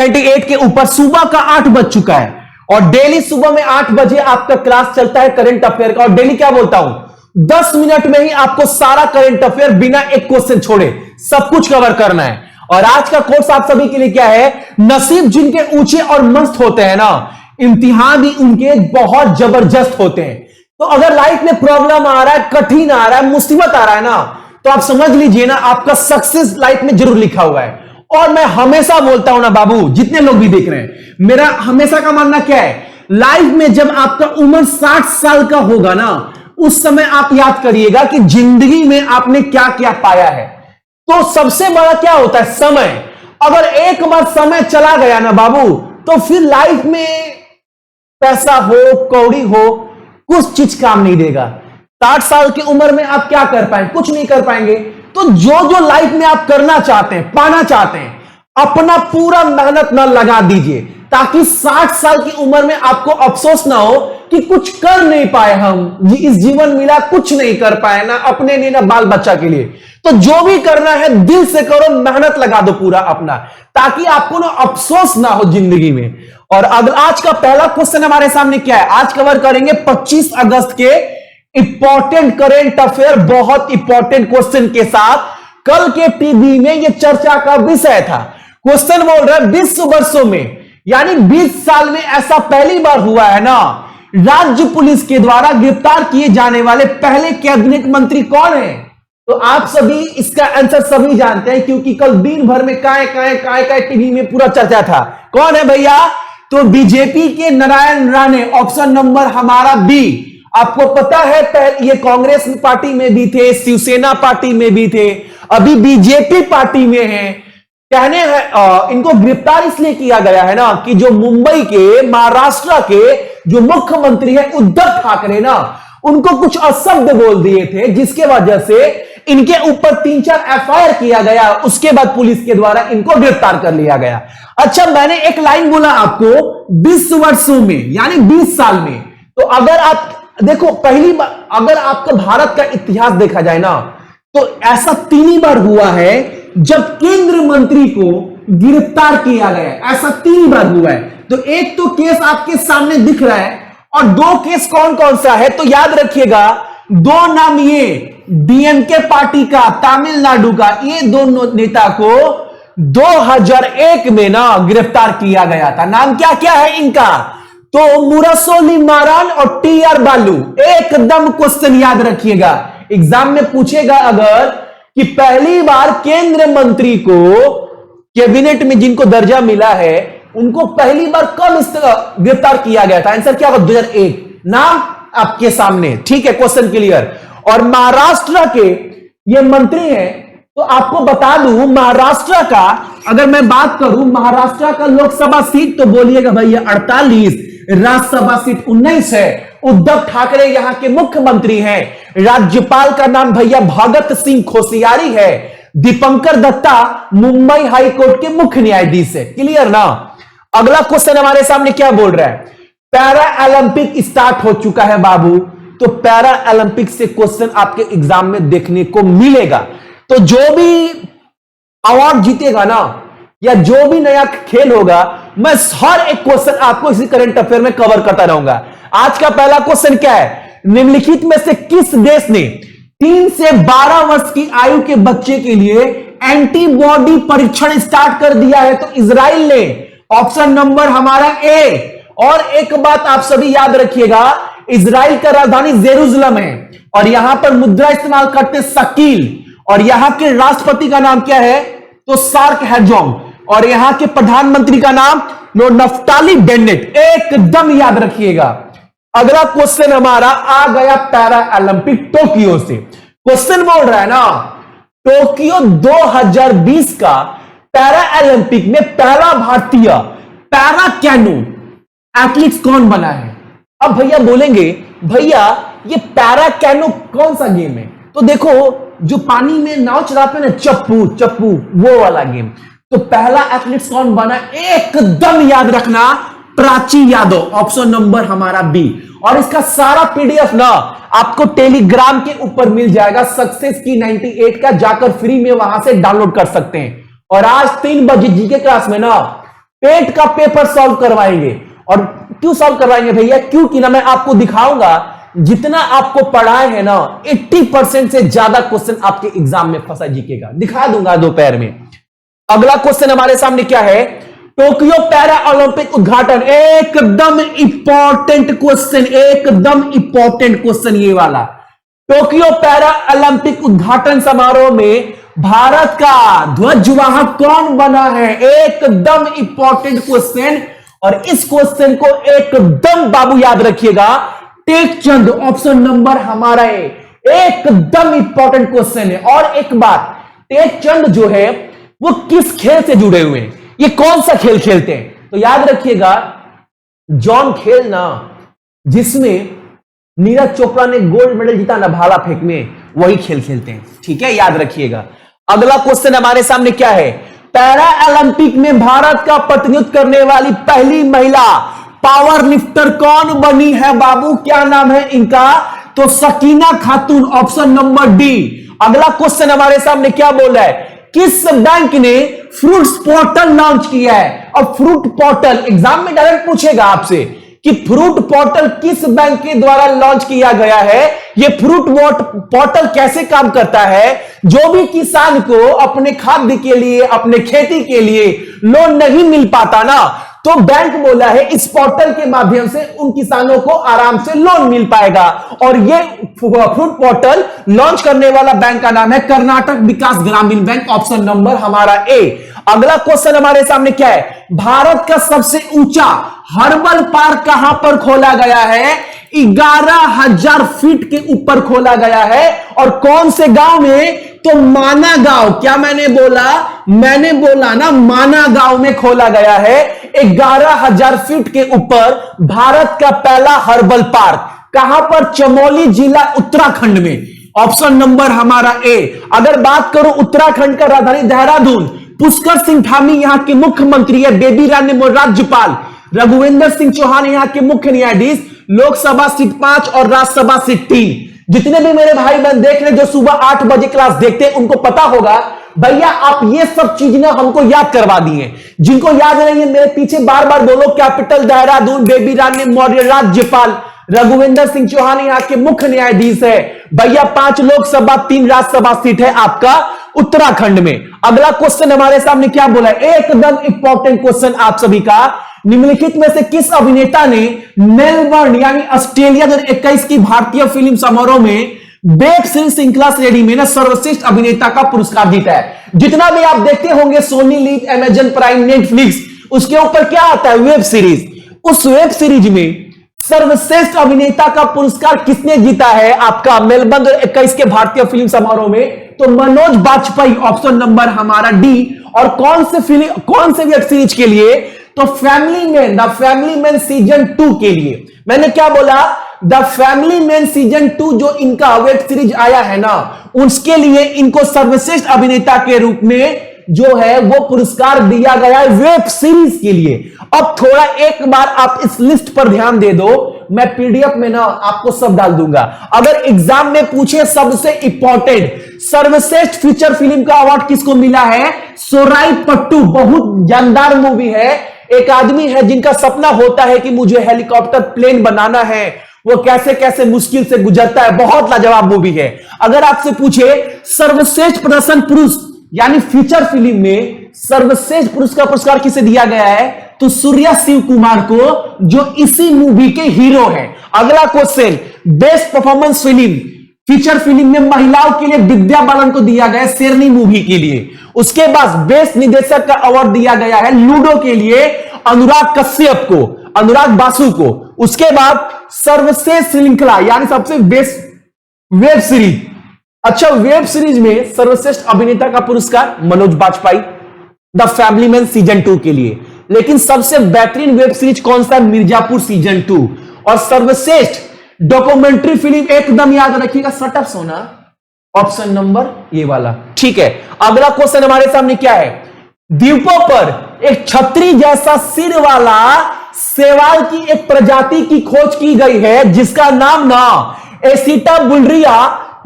98 के ऊपर सुबह का 8 बज चुका है और डेली सुबह में 8 बजे आपका क्लास चलता है करंट अफेयर का। और डेली क्या बोलता हूं, 10 मिनट में ही आपको सारा करंट अफेयर बिना एक क्वेश्चन छोड़े सब कुछ कवर करना है। और आज का कोर्स आप सभी के लिए क्या है, नसीब जिनके ऊंचे और मस्त होते हैं ना, इम्तिहान भी उनके बहुत जबरदस्त होते हैं। तो अगर लाइफ में प्रॉब्लम आ रहा है, कठिन आ रहा है, मुसीबत आ रहा है ना, तो आप समझ लीजिए ना आपका सक्सेस लाइफ में जरूर लिखा हुआ है। और मैं हमेशा बोलता हूं ना बाबू, जितने लोग भी देख रहे हैं, मेरा हमेशा का मानना क्या है, लाइफ में जब आपका उम्र 60 साल का होगा ना, उस समय आप याद करिएगा कि जिंदगी में आपने क्या क्या पाया है। तो सबसे बड़ा क्या होता है, समय। अगर एक बार समय चला गया ना बाबू, तो फिर लाइफ में पैसा हो, कौड़ी हो, कुछ चीज काम नहीं देगा। 60 साल की उम्र में आप क्या कर पाएंगे, कुछ नहीं कर पाएंगे। तो जो जो लाइफ में आप करना चाहते हैं, पाना चाहते हैं, अपना पूरा मेहनत ना लगा दीजिए, ताकि 60 साल की उम्र में आपको अफसोस ना हो कि कुछ कर नहीं पाए, हम इस जीवन मिला कुछ नहीं कर पाए, ना अपने लिए ना बाल बच्चा के लिए। तो जो भी करना है दिल से करो, मेहनत लगा दो पूरा अपना, ताकि आपको ना अफसोस ना हो जिंदगी में। और अगर आज का पहला क्वेश्चन हमारे सामने क्या है, आज कवर करेंगे 25 अगस्त के इंपॉर्टेंट करेंट अफेयर, बहुत इंपॉर्टेंट क्वेश्चन के साथ। कल के टीवी में यह चर्चा का विषय था। क्वेश्चन बोल रहा है 20 वर्षों में, यानी 20 साल में ऐसा पहली बार हुआ है ना, राज्य पुलिस के द्वारा गिरफ्तार किए जाने वाले पहले कैबिनेट मंत्री कौन है। तो आप सभी इसका आंसर सभी जानते हैं, क्योंकि कल दिन भर में काय टीवी में पूरा चर्चा था। कौन है भैया, तो बीजेपी के नारायण राणे, ऑप्शन नंबर हमारा बी। आपको पता है ये कांग्रेस पार्टी में भी थे, शिवसेना पार्टी में भी थे, अभी बीजेपी पार्टी में हैं। कहने हैं इनको गिरफ्तार इसलिए किया गया है ना, कि जो मुंबई के, महाराष्ट्र के जो मुख्यमंत्री है उद्धव ठाकरे ना, उनको कुछ अशब्द बोल दिए थे, जिसके वजह से इनके ऊपर 3-4 एफआईआर किया गया। उसके बाद पुलिस के द्वारा इनको गिरफ्तार कर लिया गया। अच्छा, मैंने एक लाइन बोला आपको 20 वर्षों में, यानी 20 साल में। तो अगर आप देखो, पहली बार अगर आपका भारत का इतिहास देखा जाए ना, तो ऐसा 3 बार हुआ है जब केंद्र मंत्री को गिरफ्तार किया गया। ऐसा 3 बार हुआ है। तो एक तो केस आपके सामने दिख रहा है, और 2 केस कौन कौन सा है, तो याद रखिएगा 2 नाम, ये डीएमके पार्टी का, तमिलनाडु का, ये दोनों नेता को 2001 में ना गिरफ्तार किया गया था। नाम क्या क्या है इनका, तो मुरसोली मारान और टीआर बालू। एकदम क्वेश्चन याद रखिएगा, एग्जाम में पूछेगा अगर कि पहली बार केंद्र मंत्री को कैबिनेट में जिनको दर्जा मिला है, उनको पहली बार कब इस तरह गिरफ्तार किया गया था, आंसर क्या होगा, 2001। नाम आपके सामने, ठीक है, क्वेश्चन क्लियर। और महाराष्ट्र के ये मंत्री हैं, तो आपको बता दूं महाराष्ट्र का, अगर मैं बात करूं महाराष्ट्र का लोकसभा सीट, तो बोलिएगा भैया 48, राज्यसभा सीट 19 है। उद्धव ठाकरे यहां के मुख्यमंत्री हैं। राज्यपाल का नाम भैया भगत सिंह कोश्यारी है। दीपंकर दत्ता मुंबई हाई कोर्ट के मुख्य न्यायाधीश है। क्लियर ना। अगला क्वेश्चन हमारे सामने क्या बोल रहा है, पैरा ओलंपिक स्टार्ट हो चुका है बाबू। तो पैरा ओलंपिक से क्वेश्चन आपके एग्जाम में देखने को मिलेगा। तो जो भी अवार्ड जीतेगा ना, या जो भी नया खेल होगा, मैं हर एक क्वेश्चन आपको इसी करंट अफेयर में कवर करता रहूंगा। आज का पहला क्वेश्चन क्या है, निम्नलिखित में से किस देश ने 3 से 12 वर्ष की आयु के बच्चे के लिए एंटीबॉडी परीक्षण स्टार्ट कर दिया है, तो इजराइल ने। ऑप्शन नंबर हमारा ए। और एक बात आप सभी याद रखिएगा, इजराइल का राजधानी जेरूसलम है, और यहां पर मुद्रा इस्तेमाल करते शकील। और यहां के राष्ट्रपति का नाम क्या है, तो सार्क हेजोंग। और यहां के प्रधानमंत्री का नाम नफ्ताली बेनेट। एकदम याद रखिएगा। अगला क्वेश्चन हमारा आ गया पैरा ओलंपिक टोक्यो से। क्वेश्चन बोल रहा है ना, टोक्यो 2020 का पैरा ओलंपिक में पहला भारतीय पैरा कैनो एथलीट कौन बना है। अब भैया बोलेंगे, भैया ये पैरा कैनो कौन सा गेम है, तो देखो जो पानी में नाव चलाते हैं ना, चप्पू चप्पू, वो वाला गेम। तो पहला एथलीट कौन बना, एकदम याद रखना, प्राची यादव। ऑप्शन नंबर हमारा बी। और इसका सारा पीडीएफ ना आपको टेलीग्राम के ऊपर मिल जाएगा, सक्सेस की 98 का, जाकर फ्री में वहां से डाउनलोड कर सकते हैं। और आज 3 बजे जीके क्लास में ना पेट का पेपर सॉल्व करवाएंगे। और क्यों सॉल्व करवाएंगे भैया? क्योंकि ना मैं आपको दिखाऊंगा जितना आपको पढ़ाए हैं ना 80% से ज्यादा क्वेश्चन आपके एग्जाम में फंसा जीके का, दिखा दूंगा दोपहर में। अगला क्वेश्चन हमारे सामने क्या है? टोक्यो पैरा ओलंपिक उद्घाटन, एकदम इंपॉर्टेंट क्वेश्चन, एकदम इंपॉर्टेंट क्वेश्चन ये वाला। टोक्यो पैरा ओलंपिक उद्घाटन समारोह में भारत का ध्वजवाहक कौन बना है? एकदम इंपॉर्टेंट क्वेश्चन। और इस क्वेश्चन को एकदम बाबू याद रखिएगा, टेकचंद ऑप्शन नंबर हमारा एकदम इंपॉर्टेंट क्वेश्चन है। और एक बात, टेकचंद जो है वो किस खेल से जुड़े हुए हैं? ये कौन सा खेल खेलते हैं? तो याद रखिएगा, जॉन खेल ना जिसमें नीरज चोपड़ा ने गोल्ड मेडल जीता ना भाला फेंक में, वही खेल खेलते हैं। ठीक है, याद रखिएगा। अगला क्वेश्चन हमारे सामने क्या है? पैरा ओलंपिक में भारत का प्रतिनिधित्व करने वाली पहली महिला पावर लिफ्टर कौन बनी है बाबू? क्या नाम है इनका? तो सकीना खातून, ऑप्शन नंबर डी। अगला क्वेश्चन हमारे सामने क्या बोल रहा है? किस बैंक ने फ्रूट्स पोर्टल लॉन्च किया है? और फ्रूट पोर्टल एग्जाम में डायरेक्ट पूछेगा आपसे कि फ्रूट पोर्टल किस बैंक के द्वारा लॉन्च किया गया है। यह फ्रूट पोर्टल कैसे काम करता है? जो भी किसान को अपने खाद्य के लिए, अपने खेती के लिए लोन नहीं मिल पाता ना, तो बैंक बोला है इस पोर्टल के माध्यम से उन किसानों को आराम से लोन मिल पाएगा। और ये फ्रूट पोर्टल लॉन्च करने वाला बैंक का नाम है कर्नाटक विकास ग्रामीण बैंक, ऑप्शन नंबर हमारा ए। अगला क्वेश्चन हमारे सामने क्या है? भारत का सबसे ऊंचा हर्बल पार्क कहां पर खोला गया है? 11,000 फीट के ऊपर खोला गया है। और कौन से गांव में? तो माना गांव। क्या मैंने बोला ना, माना गांव में खोला गया है। 11,000 फीट के ऊपर भारत का पहला हर्बल पार्क कहां पर? चमोली जिला उत्तराखंड में, ऑप्शन नंबर हमारा ए। अगर बात करूं उत्तराखंड का राजधानी देहरादून, पुष्कर सिंह धामी यहां के मुख्यमंत्री है, बेबी रानी राज्यपाल, रघुवेंद्र सिंह चौहान यहां के मुख्य न्यायाधीश, लोकसभा सीट 5 और राज्यसभा सीट 3। जितने भी मेरे भाई बहन देख रहे जो सुबह 8 बजे क्लास देखते हैं उनको पता होगा भैया आप ये सब चीज ना हमको याद करवा दिए। जिनको याद नहीं है मेरे पीछे बार बार बोलो, कैपिटल देहरादून, बेबी रानी मौर्य राज्यपाल, रघुवेंद्र सिंह चौहान यहाँ के मुख्य न्यायाधीश है भैया, 5 लोकसभा 3 राज्यसभा सीट है आपका उत्तराखंड में। अगला क्वेश्चन हमारे सामने क्या बोला है? एकदम इंपॉर्टेंट क्वेश्चन आप सभी का, निम्नलिखित में से किस अभिनेता ने मेलबर्न यानी ऑस्ट्रेलिया 2021 की भारतीय फिल्म समारोह में वेब सीरीज श्रृंखला श्रेणी में सर्वश्रेष्ठ अभिनेता का पुरस्कार जीता है? जितना भी आप देखते होंगे Sony Liv, Amazon Prime, Netflix, उसके ऊपर क्या आता है? Web series. उस वेब सीरीज में सर्वश्रेष्ठ अभिनेता का पुरस्कार किसने जीता है आपका मेलबर्न 2021 के भारतीय फिल्म समारोह में? तो मनोज बाजपेयी, ऑप्शन नंबर हमारा डी। और कौन से वेब सीरीज के लिए? तो family man, the Family Man season 2 के लिए। मैंने क्या बोला? द फैमिली मैन सीजन 2 जो इनका वेब सीरीज आया है ना, उसके लिए इनको सर्वश्रेष्ठ अभिनेता के रूप में जो है वो पुरस्कार दिया गया है वेब सीरीज के लिए। अब थोड़ा एक बार आप इस लिस्ट पर ध्यान दे दो, मैं पीडीएफ में ना आपको सब डाल दूंगा। अगर एग्जाम में पूछे सबसे इंपॉर्टेंट सर्वश्रेष्ठ फीचर फिल्म का अवार्ड किसको मिला है? सोराई पट्टू, बहुत जानदार मूवी है। एक आदमी है जिनका सपना होता है कि मुझे हेलीकॉप्टर प्लेन बनाना है, वो कैसे कैसे मुश्किल से गुजरता है, बहुत लाजवाब मूवी है। अगर आपसे पूछे सर्वश्रेष्ठ प्रदर्शन पुरुष यानी फीचर फिल्म में सर्वश्रेष्ठ पुरुष का पुरस्कार किसे दिया गया है? तो सूर्या शिव कुमार को, जो इसी मूवी के हीरो हैं। अगला question, best performance film feature film में महिलाओं के लिए विद्या बालन को दिया गया शेरनी मूवी के लिए। उसके बाद बेस्ट निर्देशक का अवार्ड दिया गया है लूडो के लिए अनुराग कश्यप को, अनुराग बासु को। उसके बाद सर्वश्रेष्ठ श्रृंखला यानी सबसे बेस्ट वेब सीरीज, अच्छा वेब सीरीज में सर्वश्रेष्ठ अभिनेता का पुरस्कार Manoj Bajpayee the Family Man season 2 के लिए। लेकिन सबसे बेहतरीन वेब सीरीज कौन सा? मिर्जापुर सीजन 2। और सर्वश्रेष्ठ डॉक्यूमेंट्री फिल्म एकदम याद रखिएगा सटअप सोना, ऑप्शन नंबर ये वाला। ठीक है, अगला क्वेश्चन हमारे सामने क्या है? द्वीपों पर एक छतरी जैसा सिर वाला शैवाल की एक प्रजाति की खोज की गई है जिसका नाम ना एसिटा बुल्रिया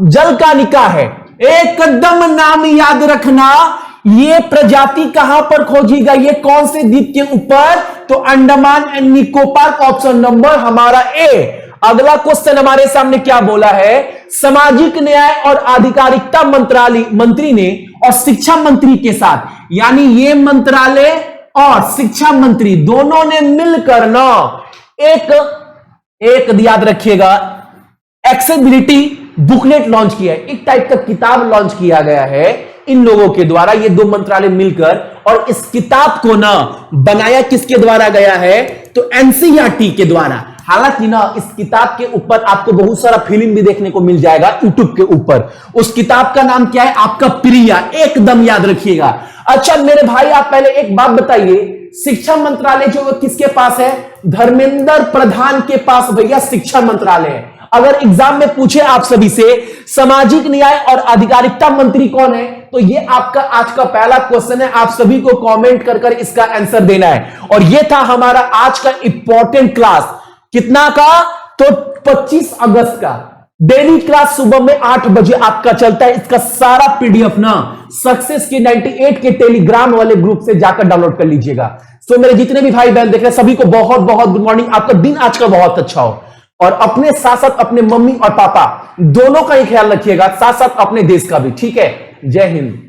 जलकानिका है। एकदम नाम याद रखना, ये प्रजाति कहां पर खोजीगा, ये कौन से द्वीप के ऊपर, तो Andaman and Nicobar. Option number हमारा ए। अगला क्वेश्चन हमारे सामने क्या बोला है, सामाजिक न्याय और आधिकारिकता मंत्री ने और शिक्षा मंत्री के साथ, यानी ये मंत्रालय और शिक्षा मंत्री दोनों ने मिलकर ना एक याद रखिएगा एक्सेसिबिलिटी बुकलेट लॉन्च किया है, एक टाइप का किताब लॉन्च किया गया है इन लोगों के द्वारा, ये दो मंत्रालय मिलकर। और इस किताब को ना बनाया किसके द्वारा गया है, तो एनसीईआरटी के द्वारा। हालांकि ना इस किताब के ऊपर आपको बहुत सारा फिल्म भी देखने को मिल जाएगा यूट्यूब के ऊपर। उस किताब का नाम क्या है आपका, प्रिया, एकदम याद रखिएगा। अच्छा मेरे भाई आप पहले एक बात बताइए, शिक्षा मंत्रालय जो किसके पास है, धर्मेंद्र प्रधान के पास भैया शिक्षा मंत्रालय है। अगर एग्जाम में पूछे आप सभी से सामाजिक न्याय और आधिकारिकता मंत्री कौन है, तो ये आपका आज का पहला क्वेश्चन है। आप सभी को कमेंट कर कर इसका आंसर देना है। और ये था हमारा आज का इंपॉर्टेंट क्लास, कितना का, तो 25 अगस्त का। डेली क्लास सुबह में 8 बजे आपका चलता है। इसका सारा पीडीएफ ना सक्सेस के 98 के टेलीग्राम वाले ग्रुप से जाकर डाउनलोड कर लीजिएगा। तो मेरे जितने भी भाई बहन देख रहे हैं सभी को बहुत बहुत गुड मॉर्निंग। आपका दिन आज का बहुत अच्छा हो और अपने साथ साथ अपने मम्मी और पापा दोनों का ही ख्याल रखिएगा, साथ साथ अपने देश का भी। ठीक है, जय हिंद।